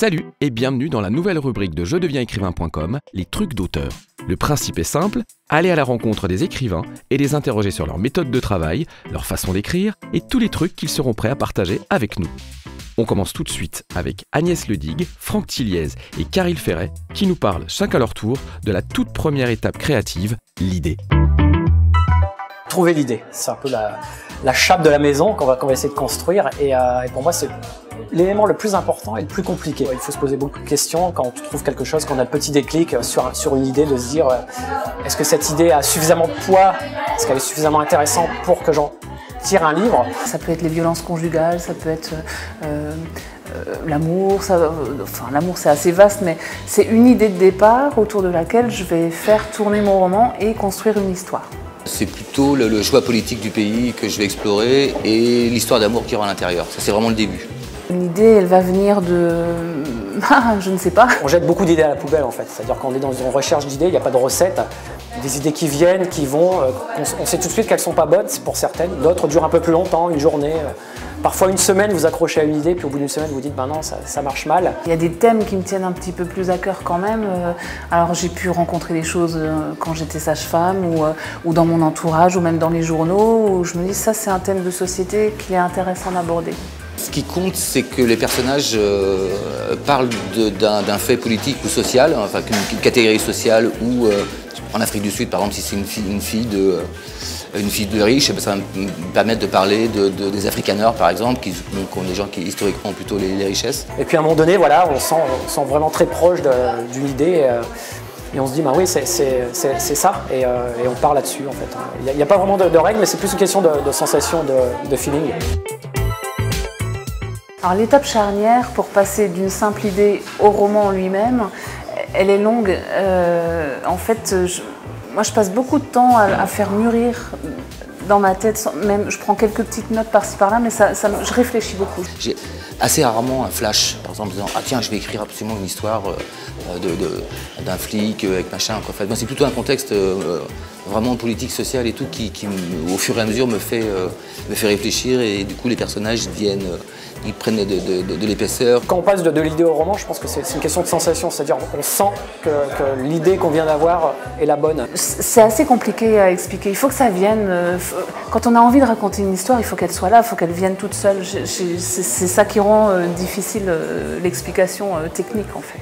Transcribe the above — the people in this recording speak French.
Salut et bienvenue dans la nouvelle rubrique de jedeviensécrivain.com, les trucs d'auteur. Le principe est simple, aller à la rencontre des écrivains et les interroger sur leur méthode de travail, leur façon d'écrire et tous les trucs qu'ils seront prêts à partager avec nous. On commence tout de suite avec Agnès Ledigue, Franck Tilliez et Caril Ferret qui nous parlent chacun à leur tour de la toute première étape créative, l'idée. Trouver l'idée, c'est un peu la chape de la maison qu'on va essayer de construire et pour moi c'est l'élément le plus important et le plus compliqué. Il faut se poser beaucoup de questions quand on trouve quelque chose, quand on a le petit déclic sur une idée, de se dire est-ce que cette idée a suffisamment de poids, est-ce qu'elle est suffisamment intéressante pour que j'en tire un livre. Ça peut être les violences conjugales, ça peut être l'amour, l'amour c'est assez vaste, mais c'est une idée de départ autour de laquelle je vais faire tourner mon roman et construire une histoire. C'est plutôt le choix politique du pays que je vais explorer et l'histoire d'amour qui aura à l'intérieur. Ça, c'est vraiment le début. L'idée, elle va venir de... je ne sais pas. On jette beaucoup d'idées à la poubelle en fait. C'est-à-dire qu'on est dans une recherche d'idées, il n'y a pas de recette. Des idées qui viennent, qui vont, on sait tout de suite qu'elles ne sont pas bonnes pour certaines. D'autres durent un peu plus longtemps, une journée. Parfois une semaine, vous accrochez à une idée, puis au bout d'une semaine, vous dites non, ça marche mal. Il y a des thèmes qui me tiennent un petit peu plus à cœur quand même. Alors j'ai pu rencontrer des choses quand j'étais sage-femme ou dans mon entourage ou même dans les journaux où je me dis ça c'est un thème de société qu'il est intéressant d'aborder. Ce qui compte, c'est que les personnages parlent d'un fait politique ou social, enfin qu'une catégorie sociale ou en Afrique du Sud, par exemple, si c'est une fille de riche, ça va me permettre de parler des Afrikaners, par exemple, qui ont des gens qui historiquement ont plutôt les richesses. Et puis à un moment donné, voilà, on sent vraiment très proche d'une idée. Et on se dit, bah oui, c'est ça, et on part là-dessus en fait. Il n'y a pas vraiment de règles, mais c'est plus une question de sensation, de feeling. Alors l'étape charnière pour passer d'une simple idée au roman en lui-même, elle est longue. En fait, moi je passe beaucoup de temps à faire mûrir dans ma tête, même je prends quelques petites notes par-ci par-là, mais je réfléchis beaucoup. J'ai assez rarement un flash, par exemple, en disant ah tiens, je vais écrire absolument une histoire d'un flic avec machin. En fait, moi c'est plutôt un contexte vraiment politique, social et tout qui au fur et à mesure me fait réfléchir et du coup les personnages ils prennent de l'épaisseur. Quand on passe de l'idée au roman, je pense que c'est une question de sensation, c'est-à-dire on sent que l'idée qu'on vient d'avoir est la bonne. C'est assez compliqué à expliquer, il faut que ça vienne. Quand on a envie de raconter une histoire, il faut qu'elle soit là, il faut qu'elle vienne toute seule. C'est ça qui rend difficile l'explication technique en fait.